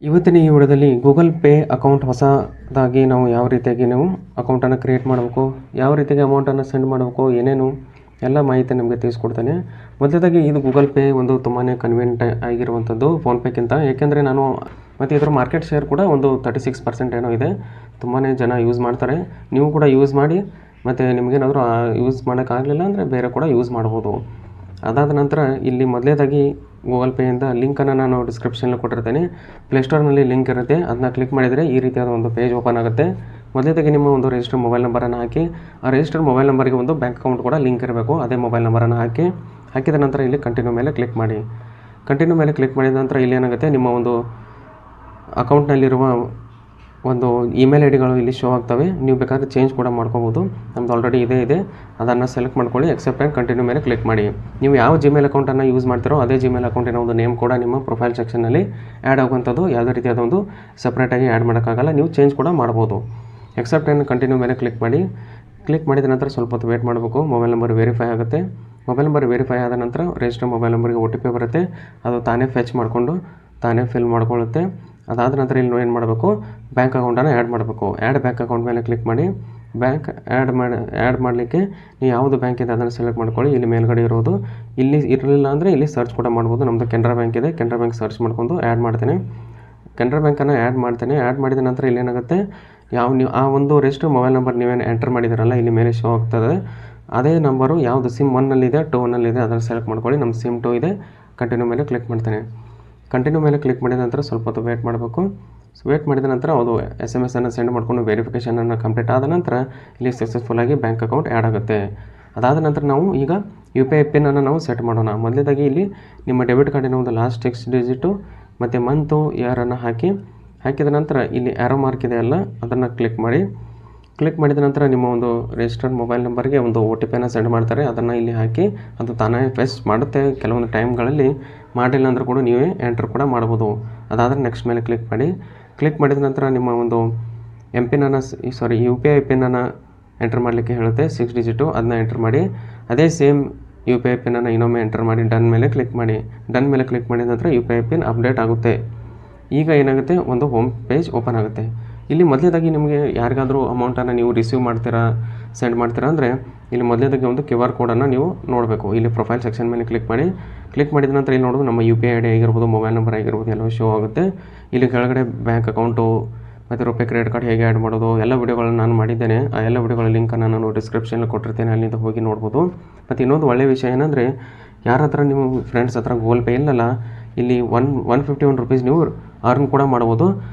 ಇವತ್ತಿನ ಈ ವಿಡಿಯೋದಲ್ಲಿ ಗೂಗಲ್ ಪೇ ಅಕೌಂಟ್ ಹೊಸದಾಗಿ ನಾವು ಯಾವ ರೀತಿಯಾಗಿ ನಾವು ಅಕೌಂಟನ್ನು ಕ್ರಿಯೇಟ್ ಮಾಡಬೇಕು, ಯಾವ ರೀತಿಯಾಗಿ ಅಮೌಂಟನ್ನು ಸೆಂಡ್ ಮಾಡಬೇಕು, ಏನೇನು ಎಲ್ಲ ಮಾಹಿತಿ ನಿಮಗೆ ತಿಳಿಸ್ಕೊಡ್ತೇನೆ. ಮೊದಲದಾಗಿ ಇದು ಗೂಗಲ್ ಪೇ ಒಂದು ತುಂಬಾ ಕನ್ವೀನಿಯಂಟ್ ಆಗಿರುವಂಥದ್ದು ಫೋನ್ಪೇಕ್ಕಿಂತ. ಏಕೆಂದರೆ ನಾನು ಮತ್ತು ಇದರ ಮಾರ್ಕೆಟ್ ಶೇರ್ ಕೂಡ ಒಂದು 36% ಏನೋ ಇದೆ. ತುಂಬಾ ಜನ ಯೂಸ್ ಮಾಡ್ತಾರೆ. ನೀವು ಕೂಡ ಯೂಸ್ ಮಾಡಿ, ಮತ್ತು ನಿಮಗೇನಾದರೂ ಯೂಸ್ ಮಾಡೋಕ್ಕಾಗಲಿಲ್ಲ ಅಂದರೆ ಬೇರೆ ಕೂಡ ಯೂಸ್ ಮಾಡ್ಬೋದು. ಅದಾದ ನಂತರ ಇಲ್ಲಿ ಮೊದಲೇದಾಗಿ ಗೂಗಲ್ ಪೇಯಿಂದ ಲಿಂಕನ್ನು ನಾನು ಡಿಸ್ಕ್ರಿಪ್ಷನಲ್ಲಿ ಕೊಟ್ಟಿರ್ತೇನೆ. ಪ್ಲೇಸ್ಟೋರ್ನಲ್ಲಿ ಲಿಂಕ್ ಇರುತ್ತೆ, ಅದನ್ನ ಕ್ಲಿಕ್ ಮಾಡಿದರೆ ಈ ರೀತಿಯಾದ ಒಂದು ಪೇಜ್ ಓಪನ್ ಆಗುತ್ತೆ. ಮೊದಲೇದಾಗಿ ನಿಮ್ಮ ಒಂದು ರಿಜಿಸ್ಟರ್ ಮೊಬೈಲ್ ನಂಬರನ್ನು ಹಾಕಿ, ಆ ರಿಜಿಸ್ಟರ್ ಮೊಬೈಲ್ ನಂಬರ್ಗೆ ಒಂದು ಬ್ಯಾಂಕ್ ಅಕೌಂಟ್ ಕೂಡ ಲಿಂಕ್ ಇರಬೇಕು. ಅದೇ ಮೊಬೈಲ್ ನಂಬರನ್ನು ಹಾಕಿದ ನಂತರ ಇಲ್ಲಿ ಕಂಟಿನ್ಯೂ ಮೇಲೆ ಕ್ಲಿಕ್ ಮಾಡಿ. ಕಂಟಿನ್ಯೂ ಮೇಲೆ ಕ್ಲಿಕ್ ಮಾಡಿದ ನಂತರ ಇಲ್ಲಿ ಏನಾಗುತ್ತೆ, ನಿಮ್ಮ ಒಂದು ಅಕೌಂಟ್ನಲ್ಲಿರುವ ಒಂದು ಇಮೇಲ್ ಐ ಡಿಗಳು ಇಲ್ಲಿ ಶೋ ಆಗ್ತವೆ. ನೀವು ಬೇಕಾದರೆ ಚೇಂಜ್ ಕೂಡ ಮಾಡ್ಕೋಬೋದು. ನಮ್ಮದು ಆಲ್ರೆಡಿ ಇದೆ, ಅದನ್ನು ಸೆಲೆಕ್ಟ್ ಮಾಡ್ಕೊಳ್ಳಿ. ಎಕ್ಸೆಪ್ಟ್ ಆ್ಯಂಡ್ ಕಂಟಿನ್ಯೂ ಮೇಲೆ ಕ್ಲಿಕ್ ಮಾಡಿ. ನೀವು ಯಾವ ಜಿಮೇಲ್ ಅಕೌಂಟನ್ನು ಯೂಸ್ ಮಾಡ್ತೀರೋ ಅದೇ ಜಿಮೇಲ್ ಅಕೌಂಟಿನ ಒಂದು ನೇಮ್ ಕೂಡ ನಿಮ್ಮ ಪ್ರೊಫೈಲ್ ಸೆಕ್ಷನಲ್ಲಿ ಆ್ಯಡ್ ಆಗುವಂಥದ್ದು. ಯಾವುದೇ ರೀತಿಯಾದ ಒಂದು ಸಪ್ರೇಟಾಗಿ ಆ್ಯಡ್ ಮಾಡೋಕ್ಕಾಗಲ್ಲ, ನೀವು ಚೇಂಜ್ ಕೂಡ ಮಾಡ್ಬೋದು. ಎಕ್ಸೆಪ್ಟ್ ಆ್ಯಂಡ್ ಕಂಟಿನ್ಯೂ ಮೇಲೆ ಕ್ಲಿಕ್ ಮಾಡಿ. ಕ್ಲಿಕ್ ಮಾಡಿದ ನಂತರ ಸ್ವಲ್ಪ ಹೊತ್ತು ವೇಟ್ ಮಾಡಬೇಕು. ಮೊಬೈಲ್ ನಂಬರ್ ವೆರಿಫೈ ಆಗುತ್ತೆ. ಮೊಬೈಲ್ ನಂಬರ್ ವೆರಿಫೈ ಆದ ನಂತರ ರಿಜಿಸ್ಟರ್ ಮೊಬೈಲ್ ನಂಬರ್ಗೆ OTP ಬರುತ್ತೆ. ಅದು ತಾನೇ ಫೆಚ್ ಮಾಡಿಕೊಂಡು ತಾನೇ ಫಿಲ್ ಮಾಡ್ಕೊಳ್ಳುತ್ತೆ. ಅದಾದ ನಂತರ ಇಲ್ಲಿ ಏನು ಮಾಡಬೇಕು, ಬ್ಯಾಂಕ್ ಅಕೌಂಟನ್ನು ಆ್ಯಡ್ ಮಾಡಬೇಕು. ಆ್ಯಡ್ ಬ್ಯಾಂಕ್ ಅಕೌಂಟ್ ಮೇಲೆ ಕ್ಲಿಕ್ ಮಾಡಿ. ಬ್ಯಾಂಕ್ ಆ್ಯಡ್ ಮಾಡಲಿಕ್ಕೆ ನೀವು ಯಾವುದು ಬ್ಯಾಂಕ್ ಇದೆ ಅದನ್ನು ಸೆಲೆಕ್ಟ್ ಮಾಡ್ಕೊಳ್ಳಿ. ಇಲ್ಲಿ ಮೇಲ್ಗಡೆ ಇರೋದು. ಇಲ್ಲಿ ಇರಲಿಲ್ಲ ಅಂದರೆ ಇಲ್ಲಿ ಸರ್ಚ್ ಕೂಡ ಮಾಡ್ಬೋದು. ನಮ್ಮದು ಕೆನರಾ ಬ್ಯಾಂಕ್ ಇದೆ, ಕೆನರಾ ಬ್ಯಾಂಕ್ ಸರ್ಚ್ ಮಾಡ್ಕೊಂಡು ಆ್ಯಡ್ ಮಾಡ್ತೇನೆ. ಕೆನರಾ ಬ್ಯಾಂಕನ್ನು ಆ್ಯಡ್ ಮಾಡ್ತೇನೆ. ಆ್ಯಡ್ ಮಾಡಿದ ನಂತರ ಇಲ್ಲಿ ಏನಾಗುತ್ತೆ, ನೀವು ಆ ಒಂದು ರಿಜಿಸ್ಟರ್ ಮೊಬೈಲ್ ನಂಬರ್ ನೀವೇನು ಎಂಟರ್ ಮಾಡಿದ್ದೀರಲ್ಲ ಇಲ್ಲಿ ಮೇಲೆ ಶೋ ಆಗ್ತದೆ. ಅದೇ ನಂಬರು ಯಾವುದು ಸಿಮ್ 1ನಲ್ಲಿದೆ 2ನಲ್ಲಿದೆ ಅದನ್ನು ಸೆಲೆಕ್ಟ್ ಮಾಡ್ಕೊಳ್ಳಿ. ನಮ್ಮ ಸಿಮ್ 2 ಇದೆ. ಕಂಟಿನ್ಯೂ ಮೇಲೆ ಕ್ಲಿಕ್ ಮಾಡ್ತೇನೆ. ಕಂಟಿನ್ಯೂ ಮೇಲೆ ಕ್ಲಿಕ್ ಮಾಡಿದ ನಂತರ ಸ್ವಲ್ಪ ಹೊತ್ತು ವೇಟ್ ಮಾಡಬೇಕು. ವೇಟ್ ಮಾಡಿದ ನಂತರ ಅದು SMS ಅನ್ನು ಸೆಂಡ್ ಮಾಡಿಕೊಂಡು ವೆರಿಫಿಕೇಷನನ್ನು ಕಂಪ್ಲೀಟ್ ಆದ ನಂತರ ಇಲ್ಲಿ ಸಕ್ಸಸ್ಫುಲ್ಲಾಗಿ ಬ್ಯಾಂಕ್ ಅಕೌಂಟ್ ಆ್ಯಡ್ ಆಗುತ್ತೆ. ಅದಾದ ನಂತರ ನಾವು ಈಗ UPI ಪಿನ್ನನ್ನು ನಾವು ಸೆಟ್ ಮಾಡೋಣ. ಮೊದಲೇದಾಗಿ ಇಲ್ಲಿ ನಿಮ್ಮ ಡೆಬಿಟ್ ಕಾರ್ಡಿನ ಒಂದು ಲಾಸ್ಟ್ 6 ಡಿಜಿಟು ಮತ್ತು ಮಂತು ಇಯರನ್ನು ಹಾಕಿದ ನಂತರ ಇಲ್ಲಿ ಆರೋ ಮಾರ್ಕ್ ಇದೆ ಅಲ್ಲ, ಅದನ್ನು ಕ್ಲಿಕ್ ಮಾಡಿ. ಕ್ಲಿಕ್ ಮಾಡಿದ ನಂತರ ನಿಮ್ಮ ಒಂದು ರಿಜಿಸ್ಟರ್ಡ್ ಮೊಬೈಲ್ ನಂಬರ್ಗೆ ಒಂದು OTPಯನ್ನು ಸೆಂಡ್ ಮಾಡ್ತಾರೆ. ಅದನ್ನು ಇಲ್ಲಿ ಹಾಕಿ ಅದು ತಾನೇ ಫೆಚ್ ಮಾಡುತ್ತೆ. ಕೆಲವೊಂದು ಟೈಮ್ಗಳಲ್ಲಿ ಮಾಡಿಲ್ಲ ಅಂದರೂ ಕೂಡ ನೀವೇ ಎಂಟ್ರ್ ಕೂಡ ಮಾಡ್ಬೋದು. ಅದಾದರೆ ನೆಕ್ಸ್ಟ್ ಮೇಲೆ ಕ್ಲಿಕ್ ಮಾಡಿ. ಕ್ಲಿಕ್ ಮಾಡಿದ ನಂತರ ನಿಮ್ಮ ಒಂದು UPI ಪಿನ್ನನ್ನು ಎಂಟ್ರ್ ಮಾಡಲಿಕ್ಕೆ ಹೇಳುತ್ತೆ. 6 ಡಿಜಿಟು ಅದನ್ನ ಎಂಟ್ರ್ ಮಾಡಿ. ಅದೇ ಸೇಮ್ UPI ಪಿನ್ನನ್ನು ಇನ್ನೊಮ್ಮೆ ಎಂಟ್ರ್ ಮಾಡಿ ಡನ್ ಮೇಲೆ ಕ್ಲಿಕ್ ಮಾಡಿ. ಡನ್ ಮೇಲೆ ಕ್ಲಿಕ್ ಮಾಡಿದ ನಂತರ UPI ಪಿನ್ ಅಪ್ಡೇಟ್ ಆಗುತ್ತೆ. ಈಗ ಏನಾಗುತ್ತೆ, ಒಂದು ಹೋಮ್ ಪೇಜ್ ಓಪನ್ ಆಗುತ್ತೆ. ಇಲ್ಲಿ ಮೊದಲೇದಾಗಿ ನಿಮಗೆ ಯಾರಿಗಾದರೂ ಅಮೌಂಟನ್ನು ನೀವು ರಿಸೀವ್ ಮಾಡ್ತೀರಾ, ಸೆಂಡ್ ಮಾಡ್ತೀರಾ ಅಂದರೆ ಇಲ್ಲಿ ಮೊದಲೇದಾಗಿ ಒಂದು QR ಕೋಡನ್ನು ನೀವು ನೋಡಬೇಕು. ಇಲ್ಲಿ ಪ್ರೊಫೈಲ್ ಸೆಕ್ಷನ್ ಮೇಲೆ ಕ್ಲಿಕ್ ಮಾಡಿ. ಕ್ಲಿಕ್ ಮಾಡಿದ ನಂತರ ಇಲ್ಲಿ ನೋಡೋದು ನಮ್ಮ UPI ID ಆಗಿರ್ಬೋದು, ಮೊಬೈಲ್ ನಂಬರ್ ಆಗಿರ್ಬೋದು ಎಲ್ಲವೂ ಶೋ ಆಗುತ್ತೆ. ಇಲ್ಲಿ ಕೆಳಗಡೆ ಬ್ಯಾಂಕ್ ಅಕೌಂಟು ಮತ್ತು ರೂಪೇ ಕ್ರೆಡಿಟ್ ಕಾರ್ಡ್ ಹೇಗೆ ಆ್ಯಡ್ ಮಾಡೋದು ಎಲ್ಲ ವಿಡಿಯೋಗಳನ್ನು ನಾನು ಮಾಡಿದ್ದೇನೆ. ಆ ಎಲ್ಲ ವಿಡಿಯೋಗಳ ಲಿಂಕನ್ನು ನಾನು ಡಿಸ್ಕ್ರಿಪ್ಷನಲ್ಲಿ ಕೊಟ್ಟಿರ್ತೇನೆ, ಅಲ್ಲಿಂದ ಹೋಗಿ ನೋಡ್ಬೋದು. ಮತ್ತು ಇನ್ನೊಂದು ಒಳ್ಳೆಯ ವಿಷಯ ಏನಂದರೆ, ಯಾರ ಹತ್ರ ನಿಮ್ಮ ಫ್ರೆಂಡ್ಸ್ ಹತ್ರ ಗೂಗಲ್ ಪೇ ಇಲ್ಲಲ್ಲ, ಇಲ್ಲಿ 151 ರೂಪೀಸ್ ನೀವು ಅರ್ನ್ ಕೂಡ ಮಾಡ್ಬೋದು.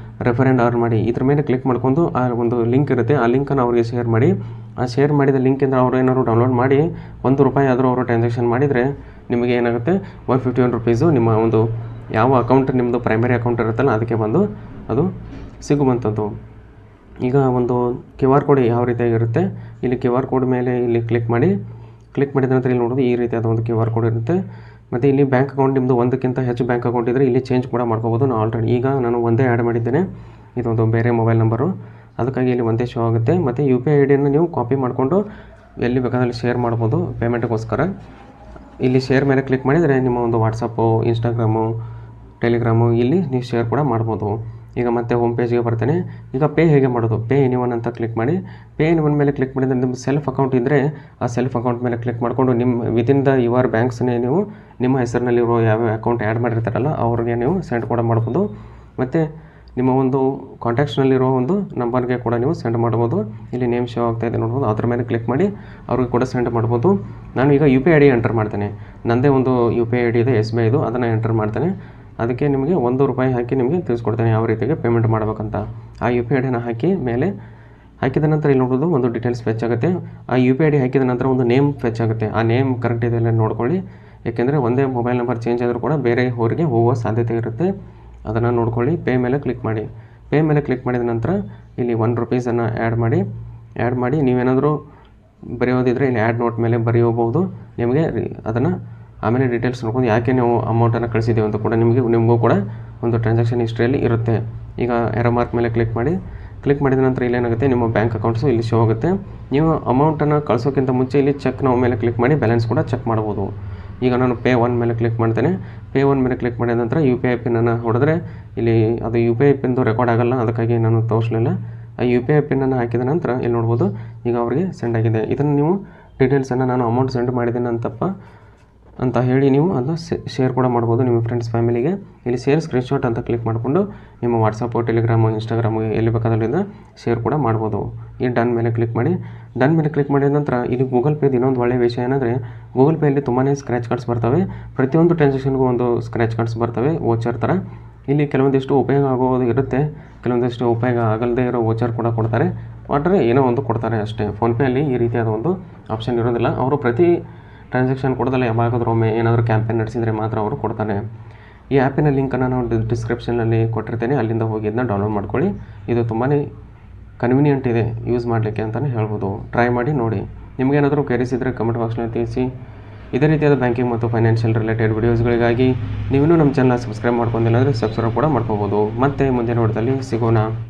ರೆಫರ್ ಆ್ಯಂಡ್ ಅರ್ನ್ ಮಾಡಿ ಇದ್ರ ಮೇಲೆ ಕ್ಲಿಕ್ ಮಾಡ್ಕೊಂಡು ಆ ಒಂದು ಲಿಂಕ್ ಇರುತ್ತೆ, ಆ ಲಿಂಕನ್ನು ಅವರಿಗೆ ಶೇರ್ ಮಾಡಿ. ಆ ಶೇರ್ ಮಾಡಿದ ಲಿಂಕಿಂದ ಅವರು ಏನಾದ್ರು ಡೌನ್ಲೋಡ್ ಮಾಡಿ ₹1 ಆದರೂ ಅವರು ಟ್ರಾನ್ಸಾಕ್ಷನ್ ಮಾಡಿದರೆ ನಿಮಗೆ ಏನಾಗುತ್ತೆ 151 ರೂಪೀಸು ನಿಮ್ಮ ಒಂದು ಯಾವ ಅಕೌಂಟ್ ನಿಮ್ಮದು ಪ್ರೈಮರಿ ಅಕೌಂಟ್ ಇರುತ್ತಲ್ಲ ಅದಕ್ಕೆ ಬಂದು ಅದು ಸಿಗುವಂಥದ್ದು. ಈಗ ಒಂದು QR ಕೋಡ್ ಯಾವ ರೀತಿಯಾಗಿರುತ್ತೆ, ಇಲ್ಲಿ QR ಕೋಡ್ ಮೇಲೆ ಇಲ್ಲಿ ಕ್ಲಿಕ್ ಮಾಡಿ. ಕ್ಲಿಕ್ ಮಾಡಿದ ನಂತರ ಇಲ್ಲಿ ನೋಡೋದು ಈ ರೀತಿಯಾದ ಒಂದು QR ಕೋಡ್ ಇರುತ್ತೆ. ಮತ್ತು ಇಲ್ಲಿ ಬ್ಯಾಂಕ್ ಅಕೌಂಟ್ ನಿಮ್ಮದು ಒಂದಕ್ಕಿಂತ ಹೆಚ್ಚು ಬ್ಯಾಂಕ್ ಅಕೌಂಟ್ ಇದ್ದರೆ ಇಲ್ಲಿ ಚೇಂಜ್ ಕೂಡ ಮಾಡ್ಕೋಬೋದು. ನಾನು ಒಂದೇ ಆ್ಯಡ್ ಮಾಡಿದ್ದೇನೆ, ಇದೊಂದು ಬೇರೆ ಮೊಬೈಲ್ ನಂಬರು, ಅದಕ್ಕಾಗಿ ಇಲ್ಲಿ ಒಂದೇ ಶೋ ಆಗುತ್ತೆ. ಮತ್ತು UPI ಐಡಿಯನ್ನು ನೀವು ಕಾಪಿ ಮಾಡಿಕೊಂಡು ಎಲ್ಲಿ ಬೇಕಾದಲ್ಲಿ ಶೇರ್ ಮಾಡ್ಬೋದು ಪೇಮೆಂಟ್ಗೋಸ್ಕರ. ಇಲ್ಲಿ ಶೇರ್ ಮೇಲೆ ಕ್ಲಿಕ್ ಮಾಡಿದರೆ ನಿಮ್ಮ ಒಂದು ವಾಟ್ಸಪ್ಪು, ಇನ್ಸ್ಟಾಗ್ರಾಮು, ಟೆಲಿಗ್ರಾಮು ಇಲ್ಲಿ ನೀವು ಶೇರ್ ಕೂಡ ಮಾಡ್ಬೋದು. ಈಗ ಮತ್ತೆ ಹೋಮ್ ಪೇಜ್ಗೆ ಬರ್ತೇನೆ. ಈಗ ಪೇ ಹೇಗೆ ಮಾಡೋದು, ಪೇ ಎನಿವನ್ ಅಂತ ಕ್ಲಿಕ್ ಮಾಡಿ. ಪೇ ಎನಿವನ್ ಮೇಲೆ ಕ್ಲಿಕ್ ಮಾಡಿದರೆ ನಿಮ್ಮ ಸೆಲ್ಫ್ ಅಕೌಂಟ್ ಇದ್ದರೆ ಆ ಸೆಲ್ಫ್ ಅಕೌಂಟ್ ಮೇಲೆ ಕ್ಲಿಕ್ ಮಾಡಿಕೊಂಡು ನಿಮ್ಮ ವಿದಿನ್ ದ ಯುವರ್ ಬ್ಯಾಂಕ್ಸ್ನೇ ನೀವು ನಿಮ್ಮ ಹೆಸರಿನಲ್ಲಿರೋ ಯಾವ ಅಕೌಂಟ್ ಆ್ಯಡ್ ಮಾಡಿರ್ತಾರಲ್ಲ ಅವ್ರಿಗೆ ನೀವು ಸೆಂಡ್ ಕೂಡ ಮಾಡ್ಬೋದು. ಮತ್ತು ನಿಮ್ಮ ಒಂದು ಕಾಂಟ್ಯಾಕ್ಟ್ಸ್ನಲ್ಲಿರೋ ಒಂದು ನಂಬರ್ಗೆ ಕೂಡ ನೀವು ಸೆಂಡ್ ಮಾಡ್ಬೋದು. ಇಲ್ಲಿ ನೇಮ್ ಶೋ ಆಗ್ತಾಯಿದೆ ನೋಡ್ಬೋದು, ಅದ್ರ ಮೇಲೆ ಕ್ಲಿಕ್ ಮಾಡಿ ಅವ್ರಿಗೆ ಕೂಡ ಸೆಂಡ್ ಮಾಡ್ಬೋದು. ನಾನು ಈಗ UPI ID ಎಂಟರ್ ಮಾಡ್ತೇನೆ. ನನ್ನದೇ ಒಂದು UPI ID ಇದೆ SBI ಇದು, ಅದನ್ನು ಎಂಟರ್ ಮಾಡ್ತೇನೆ. ಅದಕ್ಕೆ ನಿಮಗೆ ₹1 ಹಾಕಿ ನಿಮಗೆ ತಿಳಿಸ್ಕೊಡ್ತೇನೆ ಯಾವ ರೀತಿಗೆ ಪೇಮೆಂಟ್ ಮಾಡಬೇಕಂತ. ಆ UPI ಐಡಿನ ಹಾಕಿ ಮೇಲೆ ಹಾಕಿದ ನಂತರ ಇಲ್ಲಿ ನೋಡೋದು ಒಂದು ಡೀಟೇಲ್ಸ್ ಫೆಚ್ ಆಗುತ್ತೆ. ಆ UPI ID ಹಾಕಿದ ನಂತರ ಒಂದು ನೇಮ್ ಫೆಚ್ ಆಗುತ್ತೆ. ಆ ನೇಮ್ ಕರೆಕ್ಟ್ ಇದೆ ಇಲ್ಲ ನೋಡ್ಕೊಳ್ಳಿ, ಏಕೆಂದರೆ ಒಂದೇ ಮೊಬೈಲ್ ನಂಬರ್ ಚೇಂಜ್ ಆದರೂ ಕೂಡ ಬೇರೆ ಊರಿಗೆ ಹೋಗುವ ಸಾಧ್ಯತೆ ಇರುತ್ತೆ. ಅದನ್ನು ನೋಡ್ಕೊಳ್ಳಿ. ಪೇ ಮೇಲೆ ಕ್ಲಿಕ್ ಮಾಡಿ. ಪೇ ಮೇಲೆ ಕ್ಲಿಕ್ ಮಾಡಿದ ನಂತರ ಇಲ್ಲಿ ₹1 ಆ್ಯಡ್ ಮಾಡಿ ನೀವೇನಾದರೂ ಬರೆಯೋದಿದ್ರೆ ಇಲ್ಲಿ ಆ್ಯಡ್ ನೋಟ್ ಮೇಲೆ ಬರೆಯಬಹುದು. ನಿಮಗೆ ಅದನ್ನು ಆಮೇಲೆ ಡೀಟೇಲ್ಸ್ ನೋಡ್ಕೊಂಡು ಯಾಕೆ ನೀವು ಅಮೌಂಟನ್ನು ಕಳಿಸಿದ್ದೀವಿ ಅಂತ ಕೂಡ ನಿಮಗೂ ಕೂಡ ಒಂದು ಟ್ರಾನ್ಸಾಕ್ಷನ್ ಹಿಸ್ಟ್ರಿಯಲ್ಲಿ ಇರುತ್ತೆ. ಈಗ ಎರೋ ಮಾರ್ಕ್ ಮೇಲೆ ಕ್ಲಿಕ್ ಮಾಡಿ. ಕ್ಲಿಕ್ ಮಾಡಿದ ನಂತರ ಇಲ್ಲೇನಾಗುತ್ತೆ, ನಿಮ್ಮ ಬ್ಯಾಂಕ್ ಅಕೌಂಟ್ಸು ಇಲ್ಲಿ ಶೋ ಆಗುತ್ತೆ. ನೀವು ಅಮೌಂಟನ್ನು ಕಳಿಸೋಕ್ಕಿಂತ ಮುಂಚೆ ಇಲ್ಲಿ ಚೆಕ್ ನಾವು ಮೇಲೆ ಕ್ಲಿಕ್ ಮಾಡಿ ಬ್ಯಾಲೆನ್ಸ್ ಕೂಡ ಚೆಕ್ ಮಾಡ್ಬೋದು. ಈಗ ನಾನು ಪೇ ಒನ್ ಮೇಲೆ ಕ್ಲಿಕ್ ಮಾಡ್ತೇನೆ. ಪೇ ಒನ್ ಮೇಲೆ ಕ್ಲಿಕ್ ಮಾಡಿದ ನಂತರ ಯು ಪಿ ಐ ಪಿನ್ನನ್ನು ಹೊಡೆದ್ರೆ ಇಲ್ಲಿ ಅದು ಯು ಪಿ ಐ ಪಿನ್ದು ರೆಕಾರ್ಡ್ ಆಗೋಲ್ಲ, ಅದಕ್ಕಾಗಿ ನಾನು ತೋರಿಸಲಿಲ್ಲ. ಆ ಯು ಪಿ ಐ ಪಿನ್ನನ್ನು ಹಾಕಿದ ನಂತರ ಇಲ್ಲಿ ನೋಡ್ಬೋದು ಈಗ ಅವರಿಗೆ ಸೆಂಡ್ ಆಗಿದೆ. ಇದನ್ನು ನೀವು ಡೀಟೇಲ್ಸನ್ನು ನಾನು ಅಮೌಂಟ್ ಸೆಂಡ್ ಮಾಡಿದ್ದೇನೆ ಅಂತ ಹೇಳಿ ನೀವು ಅದನ್ನ ಶೇರ್ ಕೂಡ ಮಾಡ್ಬೋದು ನಿಮ್ಮ ಫ್ರೆಂಡ್ಸ್ ಫ್ಯಾಮಿಲಿಗೆ. ಇಲ್ಲಿ ಶೇರ್ ಸ್ಕ್ರೀನ್ಶಾಟ್ ಅಂತ ಕ್ಲಿಕ್ ಮಾಡಿಕೊಂಡು ನಿಮ್ಮ ವಾಟ್ಸಪ್ಪು, ಟೆಲಿಗ್ರಾಮು, ಇನ್ಸ್ಟಾಗ್ರಾಮು ಎಲ್ಲಿ ಬೇಕಾದ್ರಿಂದ ಶೇರ್ ಕೂಡ ಮಾಡ್ಬೋದು. ಈ ಡನ್ ಮೇಲೆ ಕ್ಲಿಕ್ ಮಾಡಿ. ಡನ್ ಮೇಲೆ ಕ್ಲಿಕ್ ಮಾಡಿದ ನಂತರ ಇಲ್ಲಿ ಗೂಗಲ್ ಪೇದು ಇನ್ನೊಂದು ಒಳ್ಳೆಯ ವಿಷಯ ಏನಂದರೆ ಗೂಗಲ್ ಪೇಯಲ್ಲಿ ತುಂಬಾ ಸ್ಕ್ರ್ಯಾಚ್ ಕಾರ್ಡ್ಸ್ ಬರ್ತವೆ. ಪ್ರತಿಯೊಂದು ಟ್ರಾನ್ಸಾಕ್ಷನ್ಗೂ ಒಂದು ಸ್ಕ್ರ್ಯಾಚ್ ಕಾರ್ಡ್ಸ್ ಬರ್ತವೆ ವೋಚರ್ ಥರ. ಇಲ್ಲಿ ಕೆಲವೊಂದಿಷ್ಟು ಉಪಯೋಗ ಆಗೋದು ಇರುತ್ತೆ, ಕೆಲವೊಂದಿಷ್ಟು ಉಪಯೋಗ ಆಗಲ್ಲದೆ ಇರೋ ವೋಚರ್ ಕೂಡ ಕೊಡ್ತಾರೆ. ಆದರೆ ಏನೋ ಒಂದು ಕೊಡ್ತಾರೆ ಅಷ್ಟೇ. ಫೋನ್ಪೇಯಲ್ಲಿ ಈ ರೀತಿಯಾದ ಒಂದು ಆಪ್ಷನ್ ಇರೋದಿಲ್ಲ. ಅವರು ಪ್ರತಿ ಟ್ರಾನ್ಸಾಕ್ಷನ್ ಕೊಡೋದಲ್ಲ, ಯಾವಾಗಾದ್ರೂ ಒಮ್ಮೆ ಏನಾದರೂ ಕ್ಯಾಂಪೇನ್ ನಡೆಸಿದರೆ ಮಾತ್ರ ಅವರು ಕೊಡ್ತಾರೆ. ಈ ಆ್ಯಪಿನ ಲಿಂಕನ್ನು ನಾನು ಡಿಸ್ಕ್ರಿಪ್ಷನಲ್ಲಿ ಕೊಟ್ಟಿರ್ತೇನೆ, ಅಲ್ಲಿಂದ ಹೋಗಿ ಇದನ್ನ ಡೌನ್ಲೋಡ್ ಮಾಡ್ಕೊಳ್ಳಿ. ಇದು ತುಂಬಾ ಕನ್ವೀನಿಯೆಂಟ್ ಇದೆ ಯೂಸ್ ಮಾಡಲಿಕ್ಕೆ ಅಂತಲೇ ಹೇಳ್ಬೋದು. ಟ್ರೈ ಮಾಡಿ ನೋಡಿ. ನಿಮಗೇನಾದರೂ ಕ್ವೆರೀಸ್ ಇದ್ದರೆ ಕಮೆಂಟ್ ಬಾಕ್ಸ್ನಲ್ಲಿ ತಿಳಿಸಿ. ಇದೇ ರೀತಿಯಾದ ಬ್ಯಾಂಕಿಂಗ್ ಮತ್ತು ಫೈನಾನ್ಷಿಯಲ್ ರಿಲೇಟೆಡ್ ವಿಡಿಯೋಸ್ಗಳಿಗಾಗಿ ನೀವಿನ್ನೂ ನಮ್ಮ ಚಾನಲ್ ಸಬ್ಸ್ಕ್ರೈಬ್ ಮಾಡ್ಕೊಂಡಿಲ್ಲ ಅಂದರೆ ಸಬ್ಸ್ಕ್ರೈಬ್ ಕೂಡ ಮಾಡ್ಕೋಬೋದು. ಮತ್ತೆ ಮುಂದಿನ ನೋಟದಲ್ಲಿ ಸಿಗೋಣ.